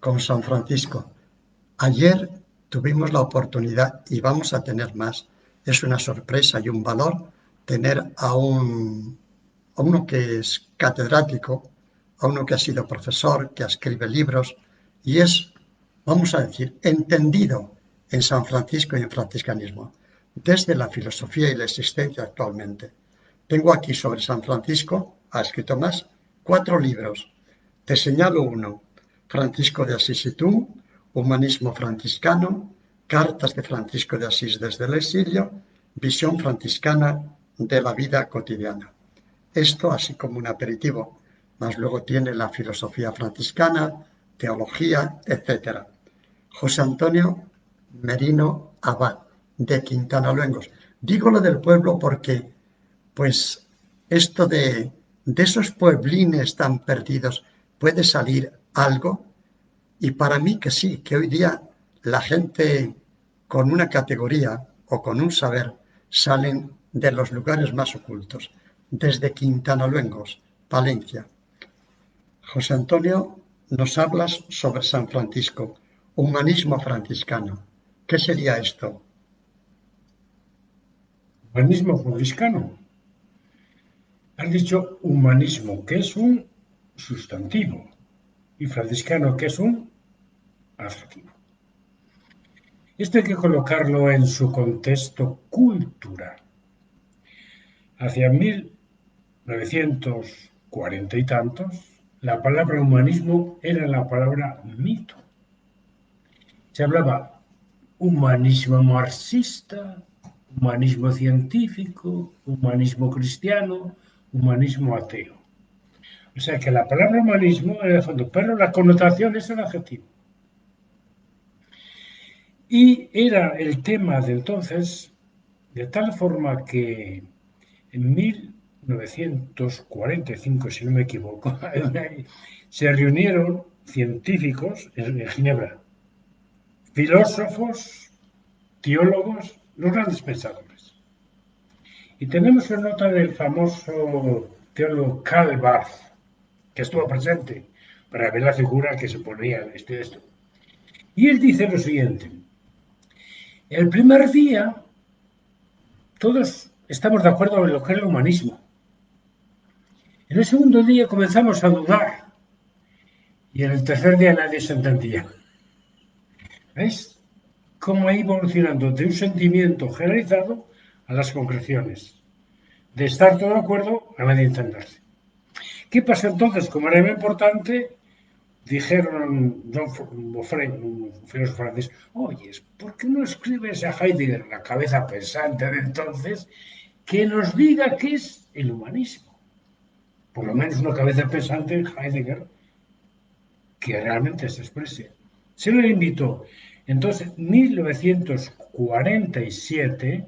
con San Francisco. Ayer tuvimos la oportunidad, y vamos a tener más, es una sorpresa y un valor tener a uno que es catedrático, a uno que ha sido profesor, que escribe libros, y es, vamos a decir, entendido en San Francisco y en franciscanismo, desde la filosofía y la existencia actualmente. Tengo aquí sobre San Francisco, ha escrito más, 4 libros. Te señalo uno: Francisco de Asís y tú, Humanismo franciscano, Cartas de Francisco de Asís desde el exilio, Visión franciscana de la vida cotidiana. Esto así como un aperitivo, más luego tiene la filosofía franciscana, teología, etc. José Antonio Merino Abad, de Quintana Luengos. Digo lo del pueblo porque, pues, esto de esos pueblines tan perdidos puede salir algo, y para mí que sí, que hoy día la gente con una categoría o con un saber salen de los lugares más ocultos, desde Quintana Luengos, Palencia. José Antonio, nos hablas sobre San Francisco, humanismo franciscano. ¿Qué sería esto? Humanismo franciscano. Has dicho humanismo, que es un sustantivo, y franciscano, que es un adjetivo. Esto hay que colocarlo en su contexto cultural. Hacia 1940 y tantos, la palabra humanismo era la palabra mito. Se hablaba humanismo marxista, humanismo científico, humanismo cristiano, humanismo ateo. O sea que la palabra humanismo era de fondo, pero la connotación es el adjetivo. Y era el tema de entonces, de tal forma que en 1945, si no me equivoco, se reunieron científicos en Ginebra, filósofos, teólogos, los grandes pensadores. Y tenemos una nota del famoso teólogo Karl Barth, que estuvo presente para ver la figura que se ponía esto. Y él dice lo siguiente: el primer día todos estamos de acuerdo en lo que es el humanismo. En el segundo día comenzamos a dudar y en el tercer día nadie se entendía. ¿Ves cómo ha ido evolucionando de un sentimiento generalizado a las concreciones? De estar todo de acuerdo a nadie entenderse. ¿Qué pasa entonces? Como era muy importante, dijeron John Moffrey, un filósofo francés: oye, ¿por qué no escribes a Heidegger, la cabeza pensante de entonces, que nos diga qué es el humanismo? Por lo menos una cabeza pensante, Heidegger, que realmente se exprese. Se lo invitó. Entonces, en 1947,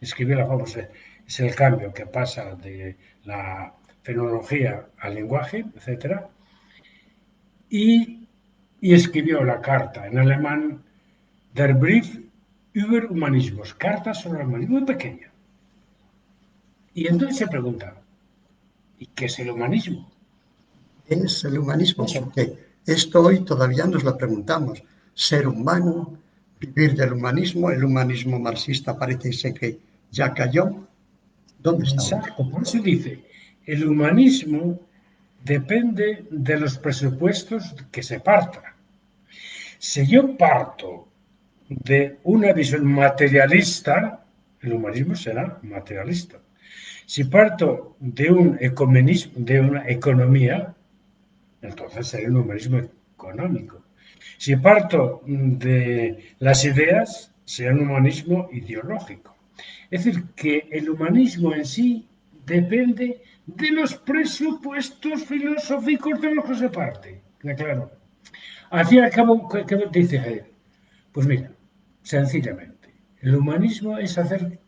escribió la famosa, es el cambio que pasa de la fenomenología al lenguaje, etc. Y escribió la carta en alemán, Der Brief über Humanismus, carta sobre el humanismo, muy pequeña. Y entonces se pregunta, ¿y qué es el humanismo? Es el humanismo, porque esto hoy todavía nos lo preguntamos. Ser humano, vivir del humanismo, el humanismo marxista parece ser que ya cayó. ¿Dónde estamos? Exacto, por eso dice, el humanismo depende de los presupuestos que se parta. Si yo parto de una visión materialista, el humanismo será materialista. Si parto de un ecumenismo, de una economía, entonces será un humanismo económico. Si parto de las ideas, será un humanismo ideológico. Es decir, que el humanismo en sí depende de los presupuestos filosóficos de los que se parte. Claro. Al fin y al cabo, ¿qué dice Hegel? Pues mira, sencillamente, el humanismo es hacer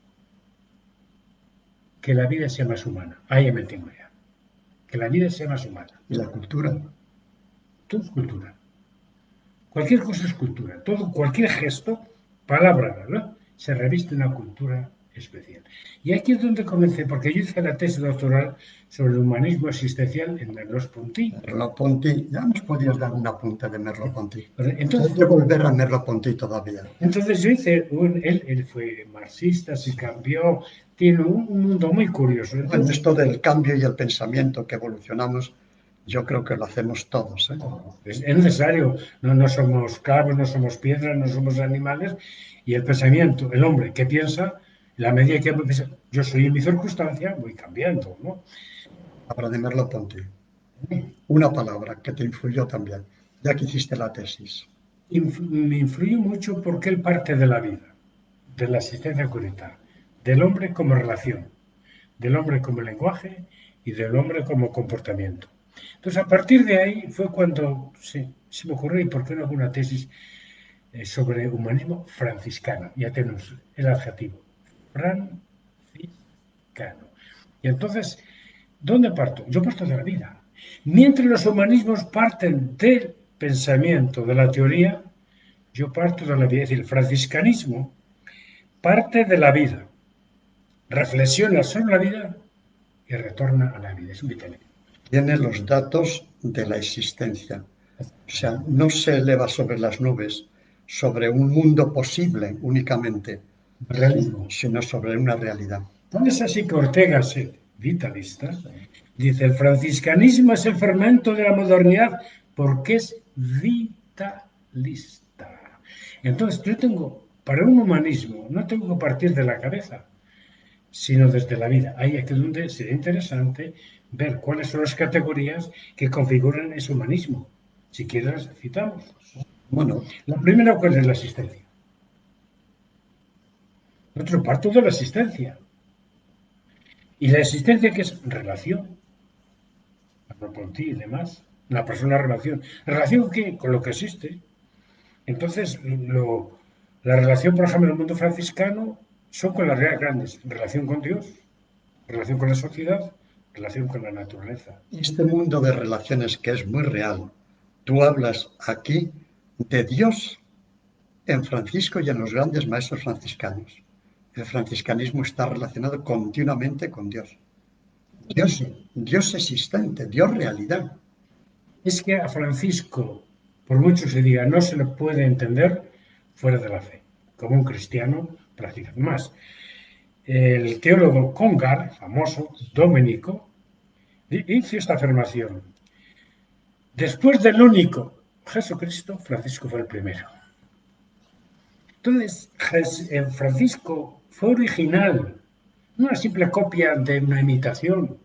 que la vida sea más humana. Ahí me entiendo ya. Que la vida sea más humana. ¿Y la cultura? Todo es cultura. Cualquier cosa es cultura. Todo, cualquier gesto, palabra, ¿verdad? Se reviste una cultura especial. Y aquí es donde comencé, porque yo hice la tesis doctoral sobre el humanismo existencial en Merleau-Ponty. Merleau-Ponty, ya nos podías dar un apunte de Merleau-Ponty. Entonces, Hay que volver a Merleau-Ponty todavía. Entonces yo hice, él fue marxista, se cambió, tiene un mundo muy curioso. Bueno, Entonces, esto del cambio y el pensamiento que evolucionamos, yo creo que lo hacemos todos, ¿eh? es necesario, no somos clavos, no somos piedras, no somos animales, y el pensamiento, el hombre que piensa, la medida que yo soy en mi circunstancia, voy cambiando, ¿no? Habla de Merleau-Ponty. Una palabra que te influyó también, ya que hiciste la tesis. Me influye mucho porque él parte de la vida, de la existencia curita, del hombre como relación, del hombre como lenguaje y del hombre como comportamiento. Entonces, a partir de ahí fue cuando se me ocurrió, ¿y por qué no hago una tesis sobre humanismo franciscano? Ya tenemos el adjetivo, franciscano. Y entonces, ¿dónde parto? Yo parto de la vida. Mientras los humanismos parten del pensamiento, de la teoría, yo parto de la vida. Es decir, el franciscanismo parte de la vida, reflexiona sobre la vida y retorna a la vida. Es un vital. Tiene los datos de la existencia. O sea, no se eleva sobre las nubes, sobre un mundo posible únicamente, Realismo. sino sobre una realidad. Tal es así que Ortega, vitalista, dice, el franciscanismo es el fermento de la modernidad porque es vitalista. Entonces, yo tengo, para un humanismo, no tengo que partir de la cabeza, sino desde la vida. Ahí es donde sería interesante ver cuáles son las categorías que configuran ese humanismo. Si quieres, las citamos. Bueno, La primera, ¿cuál es la existencia? Otro parto de la existencia. ¿Y la existencia qué es? Relación. Por ti y demás. La persona relación. ¿Relación qué? Con lo que existe. Entonces, la relación, por ejemplo, en el mundo franciscano son con las realidades grandes. Relación con Dios, relación con la sociedad, relación con la naturaleza. este mundo de relaciones que es muy real, tú hablas aquí de Dios en Francisco y en los grandes maestros franciscanos. El franciscanismo está relacionado continuamente con Dios. Dios existente, Dios realidad. Es que a Francisco, por mucho se diga, no se le puede entender fuera de la fe, como un cristiano practicante. Más, el teólogo Congar, famoso, dominico, hizo esta afirmación. Después del único Jesucristo, Francisco fue el primero. Entonces, Francisco fue original, no una simple copia de una imitación.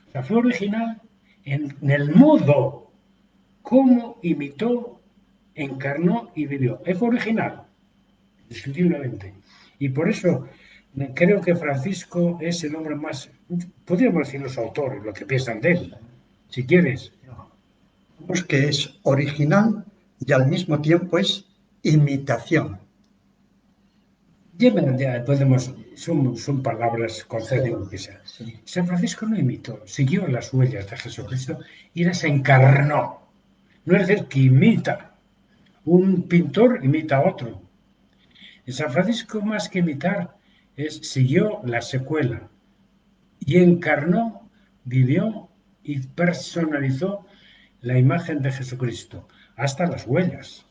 O sea, fue original en el modo como imitó, encarnó y vivió. Fue original, indiscutiblemente. Y por eso creo que Francisco es el hombre más, podríamos decir los autores, lo que piensan de él, si quieres. Pues que es original y al mismo tiempo es imitación. Ya podemos, son palabras, conceptos, que sea. San Francisco no imitó, siguió las huellas de Jesucristo y las encarnó. No es decir que imita. Un pintor imita a otro. En San Francisco, más que imitar, siguió la secuela y encarnó, vivió y personalizó la imagen de Jesucristo, hasta las huellas.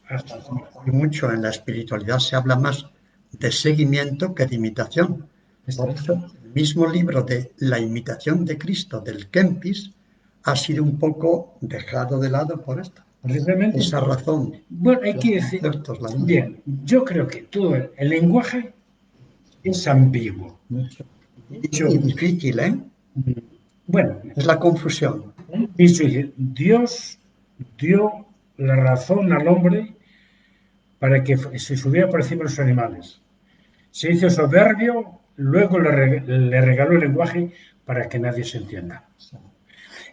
Hoy mucho en la espiritualidad se habla más de seguimiento que de imitación. Por eso, el mismo libro de La imitación de Cristo del Kempis ha sido un poco dejado de lado por esto. Precisamente, Esa razón. bueno, hay que decir, bien, yo creo que todo el lenguaje es ambiguo. Y difícil, ¿eh? Bueno, Es la confusión. Dios dio la razón al hombre para que se subiera por encima de los animales. Se hizo soberbio, luego le regaló el lenguaje para que nadie se entienda.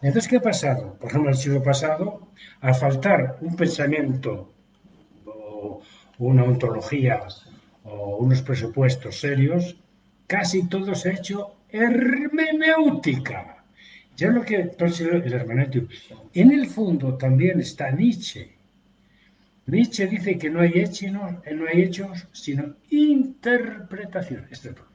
Entonces, ¿qué ha pasado? Por ejemplo, en el siglo pasado, al faltar un pensamiento o una ontología o unos presupuestos serios, casi todo se ha hecho hermenéutica. Ya lo que entonces el hermenéutico. En el fondo también está Nietzsche. Nietzsche dice que no hay hechos, sino interpretaciones. Este es el problema.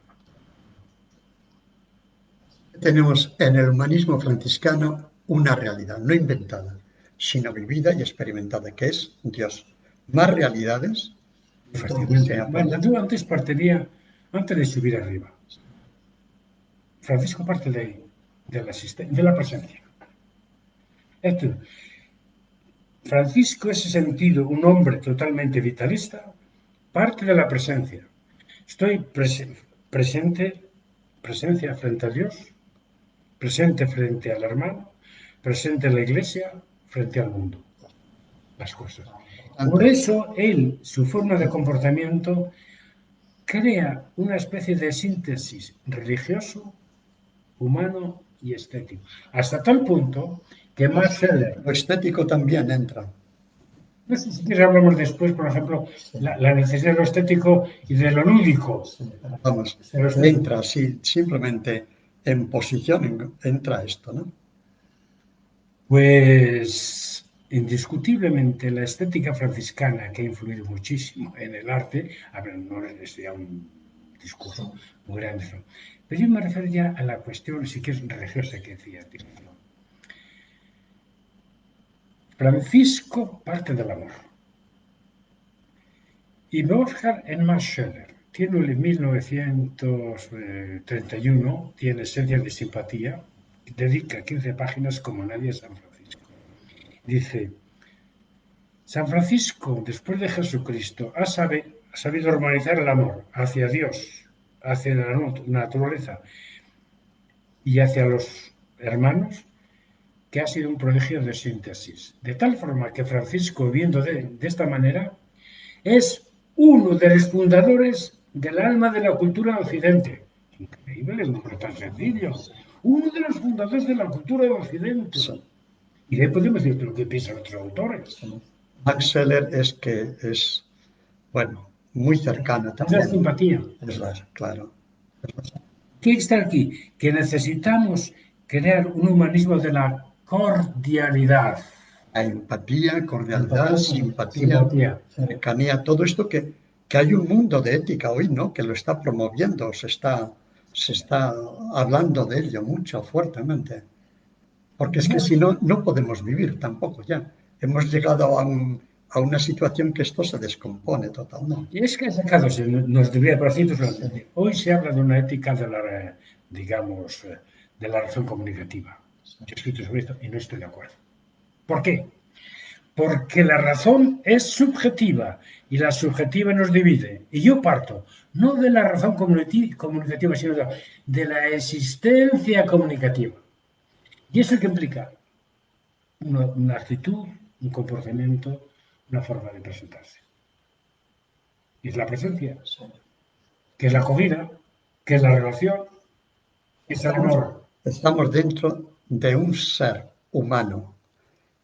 Tenemos en el humanismo franciscano una realidad, no inventada, sino vivida y experimentada, que es Dios. Más realidades, entonces se Bueno, apoya. tú antes de subir arriba, Francisco parte de ahí, de la presencia. Esto, Francisco, ese sentido, un hombre totalmente vitalista, parte de la presencia. Estoy presencia frente a Dios, presente frente al hermano, presente en la iglesia, frente al mundo, las cosas. Por eso él, su forma de comportamiento, crea una especie de síntesis religioso, humano y estético. Hasta tal punto que Max Scheler, Lo estético también entra. no sé si quieres hablamos después, por ejemplo, la necesidad de lo estético y de lo lúdico. Vamos, entra así, simplemente en posición entra esto, ¿no? Pues indiscutiblemente la estética franciscana, que ha influido muchísimo en el arte, a ver, no es ya un discurso muy grande, ¿no? Pero yo me refiero ya a la cuestión, si quieres, religiosa que decía. Francisco parte del amor. Y me voy a fijar en Max Scheler. Tiene en 1931, tiene Esencias de Simpatía, dedica 15 páginas como nadie a San Francisco. Dice, San Francisco, después de Jesucristo, ha sabido normalizar el amor hacia Dios, hacia la naturaleza y hacia los hermanos, que ha sido un prodigio de síntesis. De tal forma que Francisco, viendo de esta manera, es uno de los fundadores del alma de la cultura de Occidente. Increíble, es un nombre tan sencillo. Uno de los fundadores de la cultura de Occidente. Y de ahí podemos decir lo que piensan otros autores. Max Scheler es, bueno, muy cercano Es la también. simpatía. Claro. ¿Qué está aquí? Que necesitamos crear un humanismo de la cordialidad. La empatía, cordialidad, simpatía, Simpatía. cercanía, todo esto que hay un mundo de ética hoy, ¿no? Que lo está promoviendo, se está hablando de ello mucho, fuertemente. Porque es que si no, no podemos vivir tampoco ya. Hemos llegado a una situación que esto se descompone totalmente. Y es que sacado, nos debería parecer, hoy se habla de una ética de la, digamos, de la razón comunicativa. Yo he escrito sobre esto y no estoy de acuerdo. ¿Por qué? Porque la razón es subjetiva y la subjetiva nos divide. Y yo parto no de la razón comunicativa, sino de la existencia comunicativa. ¿Y eso qué implica? Una actitud, un comportamiento, una forma de presentarse. Y es la presencia, que es la acogida, que es la relación, que es el amor. Estamos dentro de un ser humano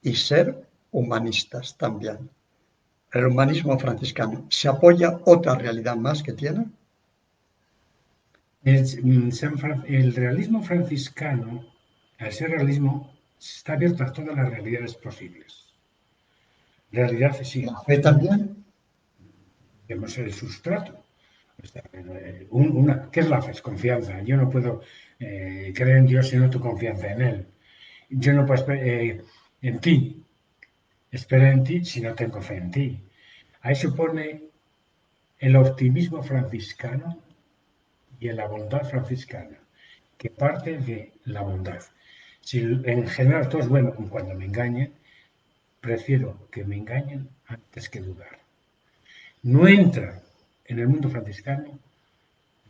y ser humanistas también. El humanismo franciscano se apoya otra realidad más que tiene. El realismo franciscano, al ser realismo, está abierto a todas las realidades posibles. Realidad sí, La fe también. debemos ser el sustrato. ¿Qué es la fe? Es confianza. Yo no puedo creer en Dios si no tengo confianza en Él. Yo no puedo en ti, esperar en ti si no tengo fe en ti. Ahí supone el optimismo franciscano y en la bondad franciscana, que parte de la bondad. Si en general todo es bueno, cuando me engañen, prefiero que me engañen antes que dudar. No entra en el mundo franciscano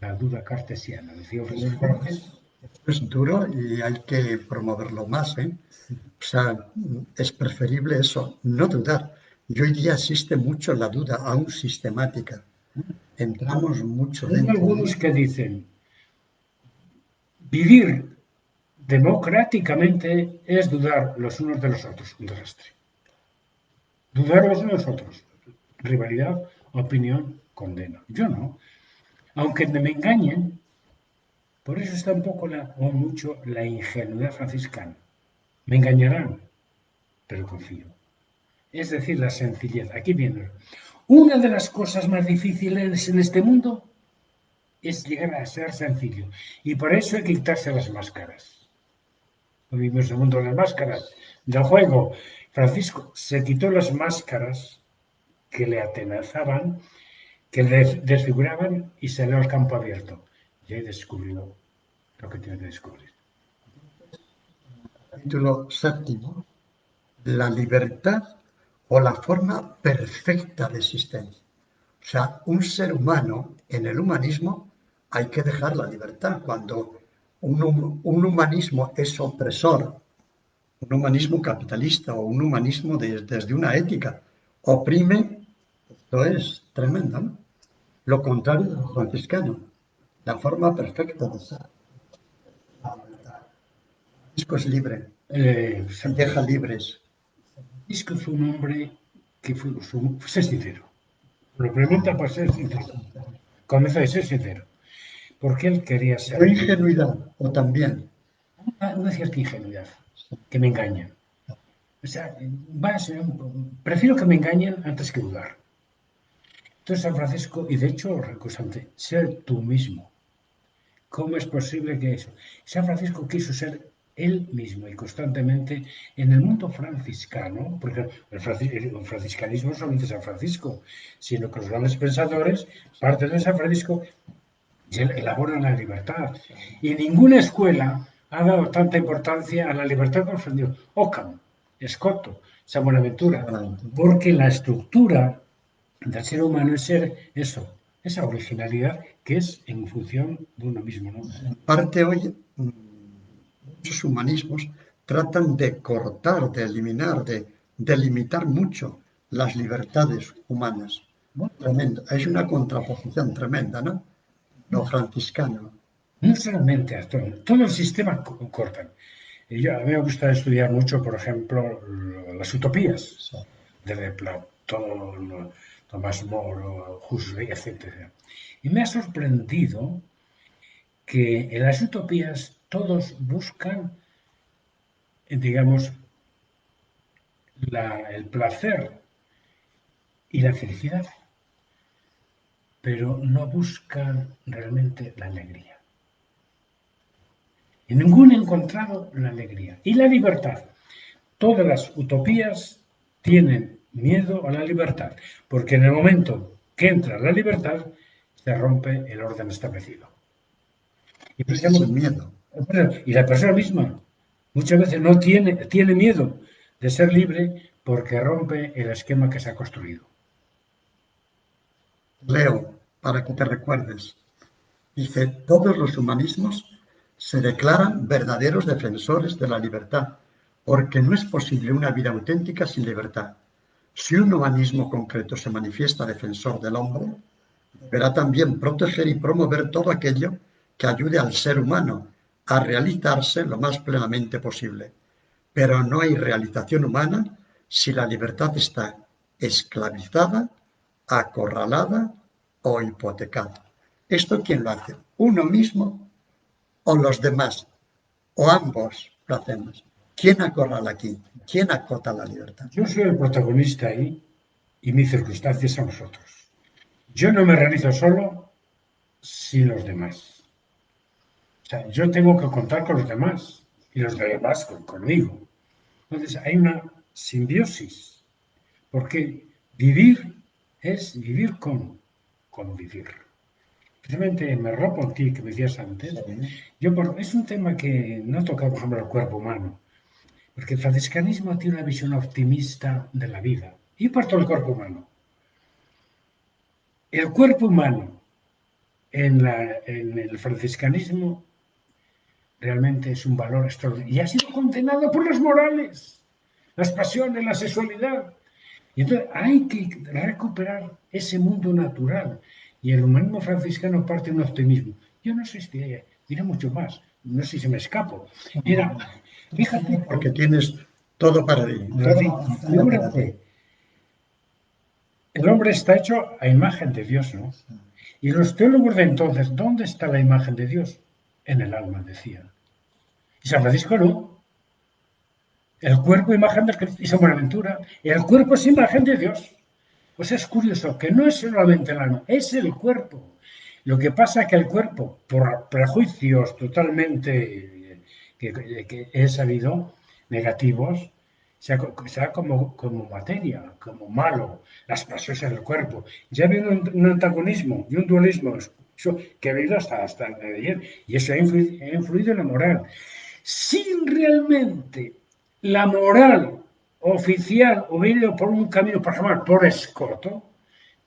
la duda cartesiana, decía Francisco. Es duro y hay que promoverlo más, ¿eh? O sea, es preferible eso, no dudar. Y hoy día existe mucho la duda, aún sistemática. Entramos mucho Hay dentro. algunos que dicen, vivir democráticamente es dudar los unos de los otros, un desastre. Dudar los unos de los otros. Rivalidad, opinión, condena. Yo no. Aunque me engañen, por eso está un poco o mucho la ingenuidad franciscana. Me engañarán, pero confío. Es decir, la sencillez. Aquí viene. Una de las cosas más difíciles en este mundo es llegar a ser sencillo. Y por eso hay que quitarse las máscaras. Vivimos en el mundo de las máscaras del juego. Francisco se quitó las máscaras que le atenazaban, que le desfiguraban y salió al campo abierto. Y ahí descubrió lo que tiene que descubrir. Capítulo séptimo, la libertad o la forma perfecta de existencia. O sea, un ser humano, en el humanismo, hay que dejar la libertad. Cuando un humanismo es opresor, un humanismo capitalista o un humanismo desde una ética, oprime, esto es tremendo, ¿no? Lo contrario de los franciscanos, la forma perfecta de ser. Francisco es libre, San deja libres. Francisco fue un hombre que fue ser sincero. Lo pregunta por ser sincero. Comenzó a ser sincero. Porque él quería ser ¿O libre. ingenuidad? O también. Una cierta ingenuidad, que me engañan. O sea, prefiero que me engañen antes que dudar. Entonces San Francisco, y de hecho, recusante, ser tú mismo. ¿Cómo es posible que eso? San Francisco quiso ser él mismo y constantemente en el mundo franciscano, porque el franciscanismo no solamente San Francisco, sino que los grandes pensadores parten de San Francisco y elaboran la libertad. Y ninguna escuela ha dado tanta importancia a la libertad como defendió Ockham, Escoto, San Buenaventura, porque la estructura del ser humano es ser eso, esa originalidad que es en función de uno mismo, ¿no? En parte hoy muchos humanismos tratan de cortar, de eliminar, de limitar mucho las libertades humanas. Tremendo. Es una contraposición tremenda, ¿no? Lo franciscano. No solamente a todo el sistema cortan. A mí me gusta estudiar mucho, por ejemplo, las utopías de Platón, Tomás Moro, Huxley, etc. Y me ha sorprendido que en las utopías todos buscan, digamos, el placer y la felicidad, pero no buscan realmente la alegría. Y ninguno ha encontrado la alegría. Y la libertad. Todas las utopías tienen miedo a la libertad, porque en el momento que entra la libertad, se rompe el orden establecido. Sin miedo. Y la persona misma muchas veces no tiene miedo de ser libre porque rompe el esquema que se ha construido. Leo, para que te recuerdes. Dice, todos los humanismos se declaran verdaderos defensores de la libertad, porque no es posible una vida auténtica sin libertad. Si un humanismo concreto se manifiesta defensor del hombre, deberá también proteger y promover todo aquello que ayude al ser humano a realizarse lo más plenamente posible. Pero no hay realización humana si la libertad está esclavizada, acorralada o hipotecada. ¿Esto quién lo hace? ¿Uno mismo o los demás? ¿O ambos lo hacemos? ¿Quién acorrala aquí? ¿Quién acota la libertad? Yo soy el protagonista ahí y mis circunstancias son los otros. Yo no me realizo solo sin los demás. O sea, yo tengo que contar con los demás y los demás conmigo. Entonces hay una simbiosis, porque vivir es vivir con vivir. Precisamente me rompo en ti que me decías antes. Es un tema que no toca, por ejemplo, el cuerpo humano, porque el franciscanismo tiene una visión optimista de la vida y parto del cuerpo humano. El cuerpo humano en el franciscanismo realmente es un valor extraordinario y ha sido condenado por las morales, las pasiones, la sexualidad. Y entonces hay que recuperar ese mundo natural. Y el humanismo franciscano parte de un optimismo. Yo no sé si diré mucho más, no sé si me escapo. Mira, fíjate. Porque tienes todo para ti. Fíjate, el hombre está hecho a imagen de Dios, ¿no? Y los teólogos de entonces, ¿dónde está la imagen de Dios? En el alma, decían. Y San Francisco no. El cuerpo imagen de Cristo. Y San Buenaventura, el cuerpo es imagen de Dios. Pues es curioso que no es solamente el alma, es el cuerpo. Lo que pasa es que el cuerpo, por prejuicios totalmente que he sabido, negativos, se ha como materia, como malo, las pasiones del cuerpo. Ya ha habido un antagonismo y un dualismo que ha habido hasta el de ayer, y eso ha influido en la moral. Sin realmente la moral oficial hubiera por un camino, por ejemplo, por escoto,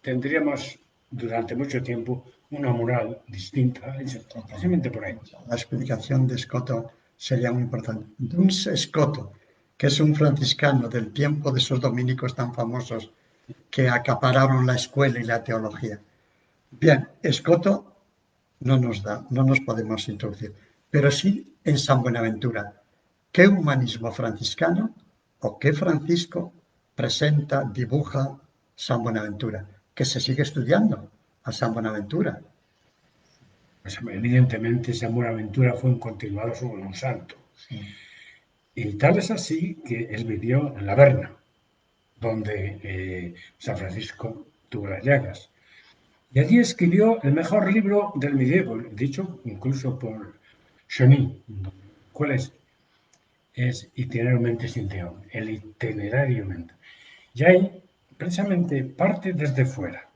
tendríamos durante mucho tiempo una moral distinta, precisamente por ahí. La explicación de Scotto sería muy importante. Duns Scotto, que es un franciscano del tiempo de esos dominicos tan famosos que acapararon la escuela y la teología. Bien, Scotto no nos da, no nos podemos introducir, pero sí en San Buenaventura. ¿Qué humanismo franciscano o qué Francisco presenta, dibuja San Buenaventura? Que se sigue estudiando a San Buenaventura. Pues, evidentemente, San Buenaventura fue un continuado sobre un santo. Sí. Y tal es así que él vivió en la Verna, donde San Francisco tuvo las llagas. Y allí escribió el mejor libro del medievo, dicho incluso por Cheny. ¿Cuál es? Es Itinerario Mente sin Teón, el itinerario mente. Y ahí, precisamente, parte desde fuera,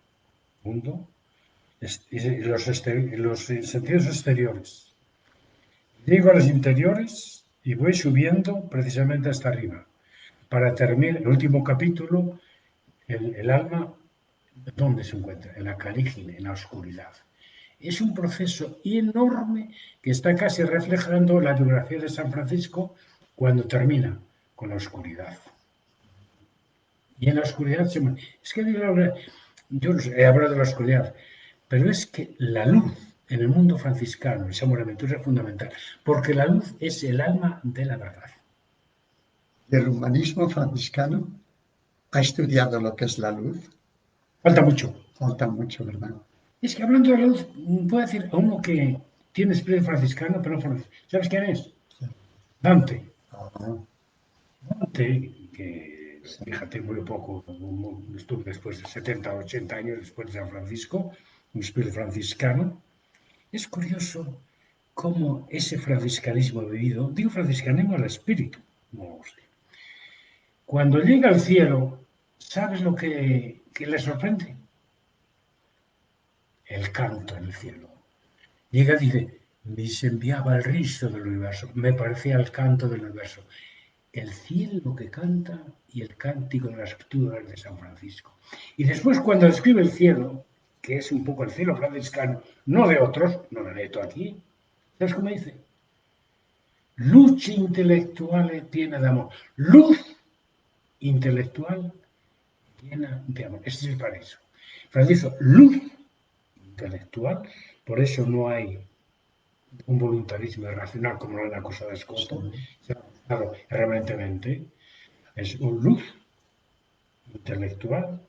mundo, y los sentidos exteriores. Llego a los interiores y voy subiendo precisamente hasta arriba. Para terminar el último capítulo, el alma, ¿dónde se encuentra? En la calígine, en la oscuridad. Es un proceso enorme que está casi reflejando la biografía de San Francisco cuando termina con la oscuridad. Y en la oscuridad es que yo no sé, he hablado de la oscuridad, pero es que la luz en el mundo franciscano, en San Buenaventura, es fundamental, porque la luz es el alma de la verdad. ¿Y el humanismo franciscano ha estudiado lo que es la luz? Falta mucho. Falta mucho, ¿verdad? Es que hablando de la luz, puedo decir a uno que tiene espíritu franciscano, pero no franciscano. ¿Sabes quién es? Dante. Ah, Dante, que sí. fíjate, muy poco, estuvo después de 70 o 80 años después de San Francisco, un espíritu franciscano. Es curioso cómo ese franciscanismo vivido, digo franciscanismo al espíritu, no sé. Cuando llega al cielo, ¿sabes lo que le sorprende? El canto en el cielo. Llega y dice, me se enviaba el riso del universo, me parecía el canto del universo. El cielo que canta y el cántico de las escrituras de San Francisco. Y después cuando describe el cielo, que es un poco el cielo franciscano, no de otros, no lo leto aquí, ¿sabes cómo dice? Luz intelectual llena de amor. Luz intelectual llena de amor. Ese es el paraíso. Francisco, luz intelectual, por eso no hay un voluntarismo irracional como la cosa de Escoto, se ha buscado erróneamente, es un luz intelectual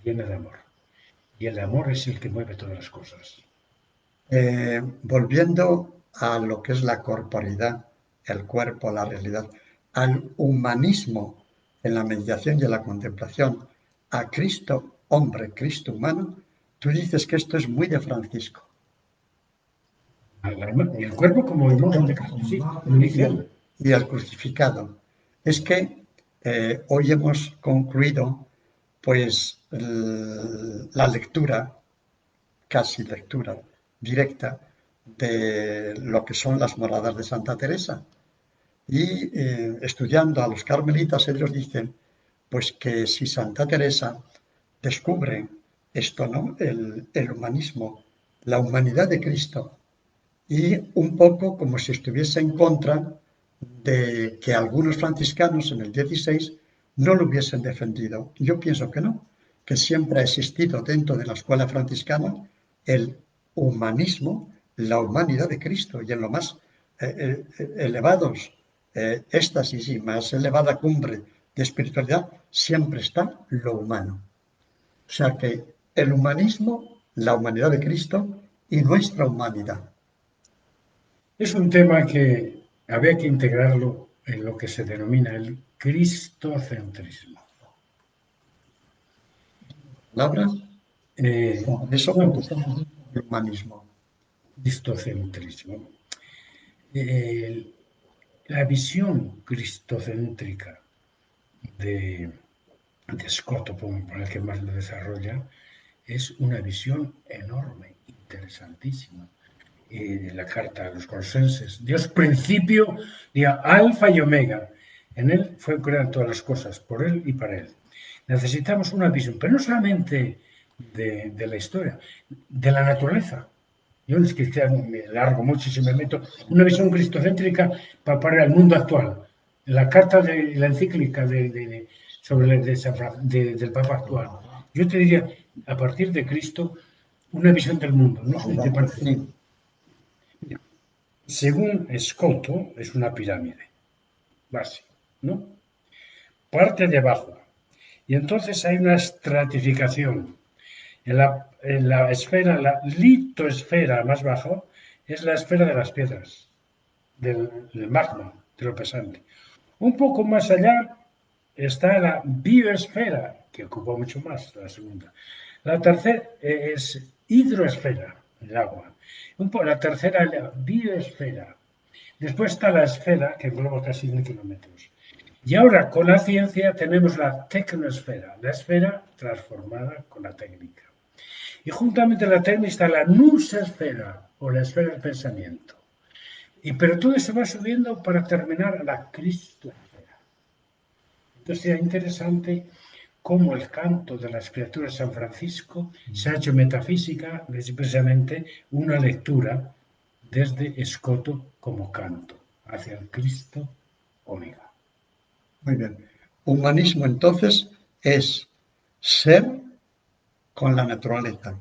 llena de amor. Y el amor es el que mueve todas las cosas. Volviendo a lo que es la corporidad, el cuerpo, la realidad, al humanismo en la meditación y en la contemplación, a Cristo hombre, Cristo humano, tú dices que esto es muy de Francisco. El cuerpo como imagen de Cristo, sí, Y el crucificado. Es que hoy hemos concluido pues la lectura, casi lectura directa, de lo que son las moradas de Santa Teresa. Y estudiando a los carmelitas, ellos dicen pues que si Santa Teresa descubre esto, ¿no? El humanismo, la humanidad de Cristo, y un poco como si estuviese en contra de que algunos franciscanos en el 16 no lo hubiesen defendido. Yo pienso que no, que siempre ha existido dentro de la escuela franciscana el humanismo, la humanidad de Cristo, y en lo más elevados éxtasis y más elevada cumbre de espiritualidad siempre está lo humano. O sea que el humanismo, la humanidad de Cristo y nuestra humanidad. Es un tema que había que integrarlo en lo que se denomina el cristocentrismo. ¿Palabras? Eh, Eso no, contestamos. el humanismo? Cristocentrismo. La visión cristocéntrica de Scott, por el que más lo desarrolla, es una visión enorme, interesantísima. La carta a los colosenses, Dios principio, día alfa y omega. En él fue crear todas las cosas, por él y para él. Necesitamos una visión, pero no solamente de la historia, de la naturaleza. Yo es que me largo mucho y si me meto una visión cristocéntrica para el mundo actual. La carta de la encíclica sobre del Papa actual. Yo te diría, a partir de Cristo, una visión del mundo. No sé si te parece. Sí. Según Escoto, es una pirámide base, ¿no? Parte de abajo. Y entonces hay una estratificación. En la esfera, la litosfera más bajo, es la esfera de las piedras, del magma, de lo pesante. Un poco más allá está la biosfera, que ocupa mucho más, la segunda. La tercera es hidroesfera, el agua. La tercera es la biosfera. Después está la esfera, que engloba casi 1.000 kilómetros. Y ahora con la ciencia tenemos la tecnosfera, la esfera transformada con la técnica. Y juntamente la técnica está la nusesfera, o la esfera del pensamiento. Pero todo eso va subiendo para terminar a la cristosfera. Entonces sería interesante cómo el canto de las criaturas de San Francisco se ha hecho metafísica, es precisamente una lectura desde Escoto como canto hacia el Cristo omega. Muy bien. Humanismo entonces es ser con la naturaleza,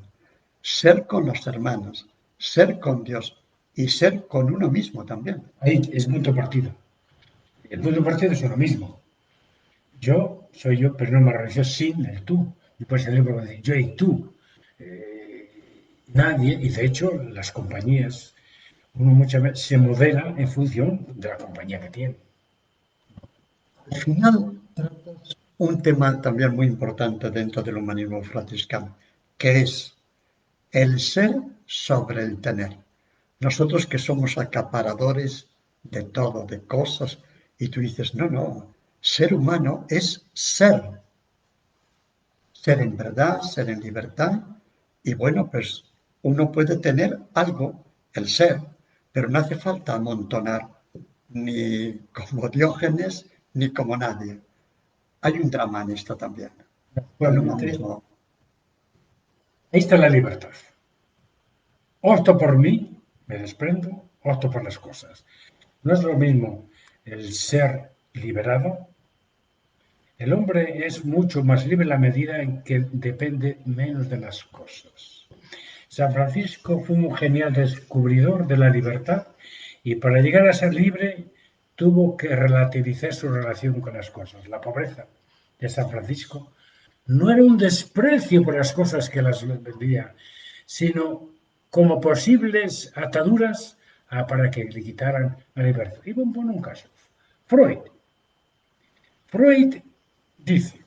ser con los hermanos, ser con Dios y ser con uno mismo también. Ahí es punto partido. El punto de partida es uno mismo. Yo soy yo, pero no me realizo sin el tú. Después el libro va a decir yo y tú. Nadie, y de hecho las compañías, uno muchas veces se modela en función de la compañía que tiene. Al final, un tema también muy importante dentro del humanismo franciscano, que es el ser sobre el tener. Nosotros que somos acaparadores de todo, de cosas, y tú dices, no, ser humano es ser en verdad, ser en libertad, y bueno, pues uno puede tener algo, el ser, pero no hace falta amontonar ni como Diógenes ni como nadie. Hay un drama en esto también. El Actualmente, humanismo. ahí está la libertad. Opto por mí, me desprendo, opto por las cosas. No es lo mismo el ser liberado. El hombre es mucho más libre en la medida en que depende menos de las cosas. San Francisco fue un genial descubridor de la libertad y para llegar a ser libre tuvo que relativizar su relación con las cosas. La pobreza de San Francisco no era un desprecio por las cosas que las vendía, sino como posibles ataduras para que le quitaran la libertad. Y voy a poner un caso. Freud. Freud dice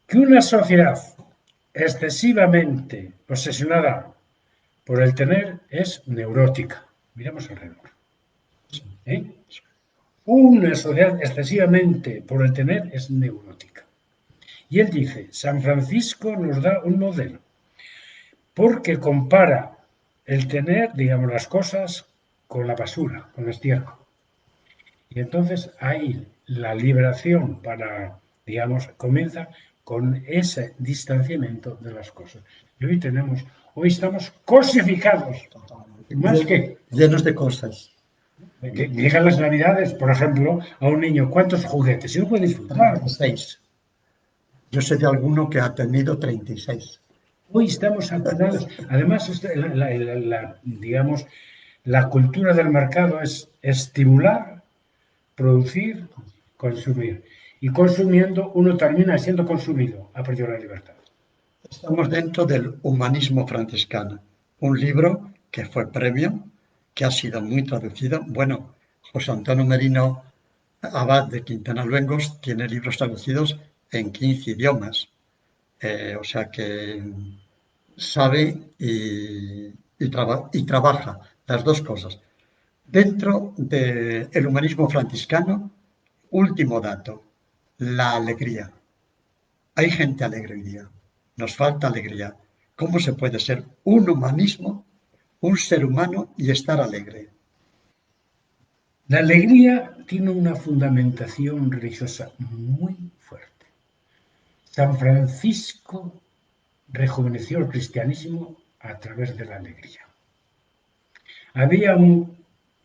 que una sociedad excesivamente obsesionada por el tener es neurótica. Miramos alrededor. ¿Eh? Una sociedad excesivamente por el tener es neurótica. Y él dice, San Francisco nos da un modelo, porque compara el tener, digamos, las cosas con la basura, con el estiércol. Y entonces ahí la liberación digamos, comienza con ese distanciamiento de las cosas. Y hoy estamos cosificados, más que Llenos de cosas. llegan las navidades, por ejemplo, a un niño, ¿cuántos juguetes? Y no puede disfrutar. 36. Yo sé de alguno que ha tenido 36. Hoy estamos saturados. Además, digamos, la cultura del mercado es estimular, producir, consumir. Y consumiendo uno termina siendo consumido, ha perdido la libertad. Estamos dentro del humanismo franciscano, un libro que fue premio, que ha sido muy traducido. Bueno, José Antonio Merino, abad de Quintana Luengos, tiene libros traducidos en 15 idiomas. O sea que sabe y trabaja las dos cosas. Dentro del humanismo franciscano, último dato, la alegría. Hay gente alegre hoy día, nos falta alegría. ¿Cómo se puede ser un humanismo, un ser humano y estar alegre? La alegría tiene una fundamentación religiosa muy fuerte. San Francisco rejuveneció el cristianismo a través de la alegría. Había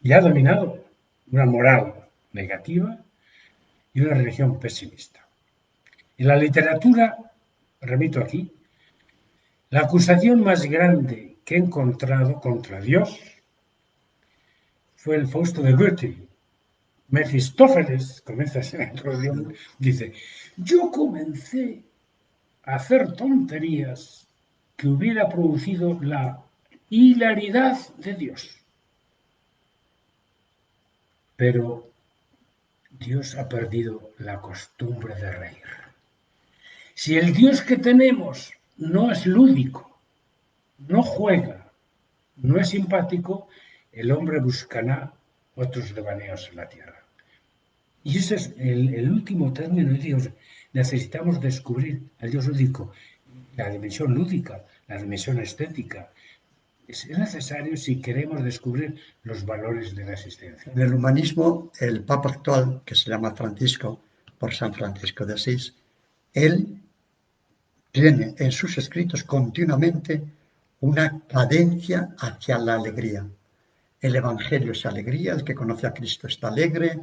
ya dominado una moral negativa y una religión pesimista. En la literatura, remito aquí, la acusación más grande que he encontrado contra Dios fue el Fausto de Goethe. Mefistófeles, comienza esa introducción, dice, yo comencé a hacer tonterías que hubiera producido la hilaridad de Dios. Pero Dios ha perdido la costumbre de reír. Si el Dios que tenemos no es lúdico, no juega, no es simpático, el hombre buscará otros devaneos en la tierra. Y ese es el último término de Dios. Necesitamos descubrir al Dios lúdico, la dimensión lúdica, la dimensión estética. Es necesario si queremos descubrir los valores de la existencia. En el humanismo, el Papa actual, que se llama Francisco, por San Francisco de Asís, él tiene en sus escritos continuamente una cadencia hacia la alegría. El Evangelio es alegría, el que conoce a Cristo está alegre,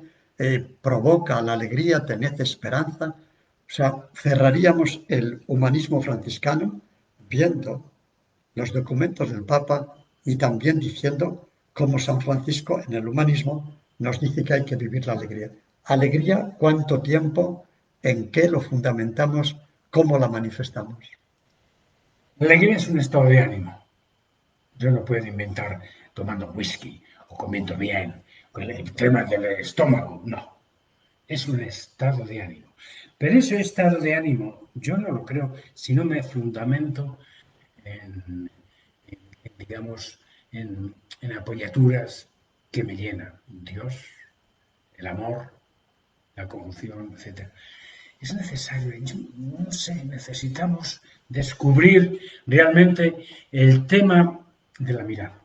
provoca la alegría, tened esperanza. O sea, cerraríamos el humanismo franciscano viendo los documentos del Papa y también diciendo cómo San Francisco en el humanismo nos dice que hay que vivir la alegría. Alegría, ¿cuánto tiempo? ¿En qué lo fundamentamos? ¿Cómo la manifestamos? La alegría es un estado de ánimo. Yo no puedo inventar tomando whisky o comiendo bien, con el tema del estómago, no. Es un estado de ánimo. Pero ese estado de ánimo yo no lo creo si no me fundamento digamos, en apoyaturas que me llenan. Dios, el amor, la conjunción, etc. Es necesario, no sé, necesitamos descubrir realmente el tema de la mirada.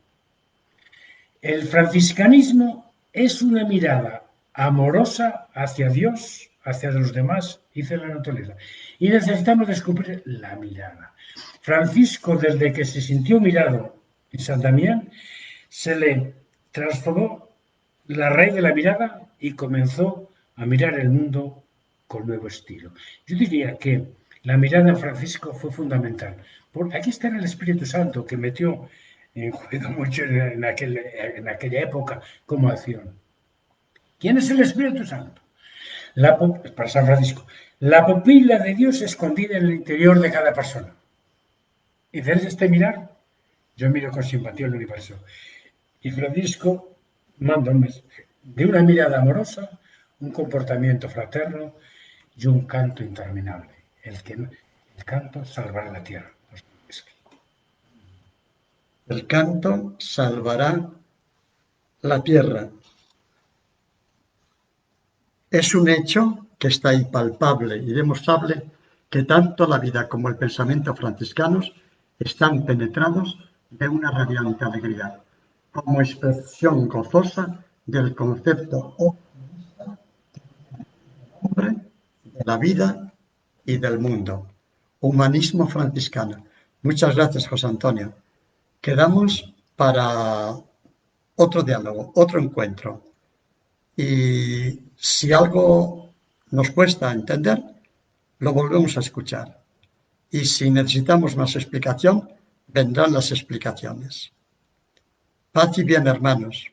El franciscanismo es una mirada amorosa hacia Dios, hacia los demás y hacia la naturaleza. Y necesitamos descubrir la mirada. Francisco, desde que se sintió mirado en San Damián, se le transformó la raíz de la mirada y comenzó a mirar el mundo con nuevo estilo. Yo diría que la mirada de Francisco fue fundamental. Porque aquí está el Espíritu Santo que metió en juego mucho en aquella época como acción. ¿Quién es el Espíritu Santo? Para San Francisco, la pupila de Dios escondida en el interior de cada persona. Y desde este mirar, yo miro con simpatía el universo. Y Francisco manda un mensaje de una mirada amorosa, un comportamiento fraterno y un canto interminable. El canto salvará la tierra. El canto salvará la tierra. Es un hecho que está ahí palpable y demostrable que tanto la vida como el pensamiento franciscanos están penetrados de una radiante alegría, como expresión gozosa del concepto optimista del hombre, de la vida y del mundo. Humanismo franciscano. Muchas gracias, José Antonio. Quedamos para otro diálogo, otro encuentro. Y si algo nos cuesta entender, lo volvemos a escuchar. Y si necesitamos más explicación, vendrán las explicaciones. Paz y bien, hermanos.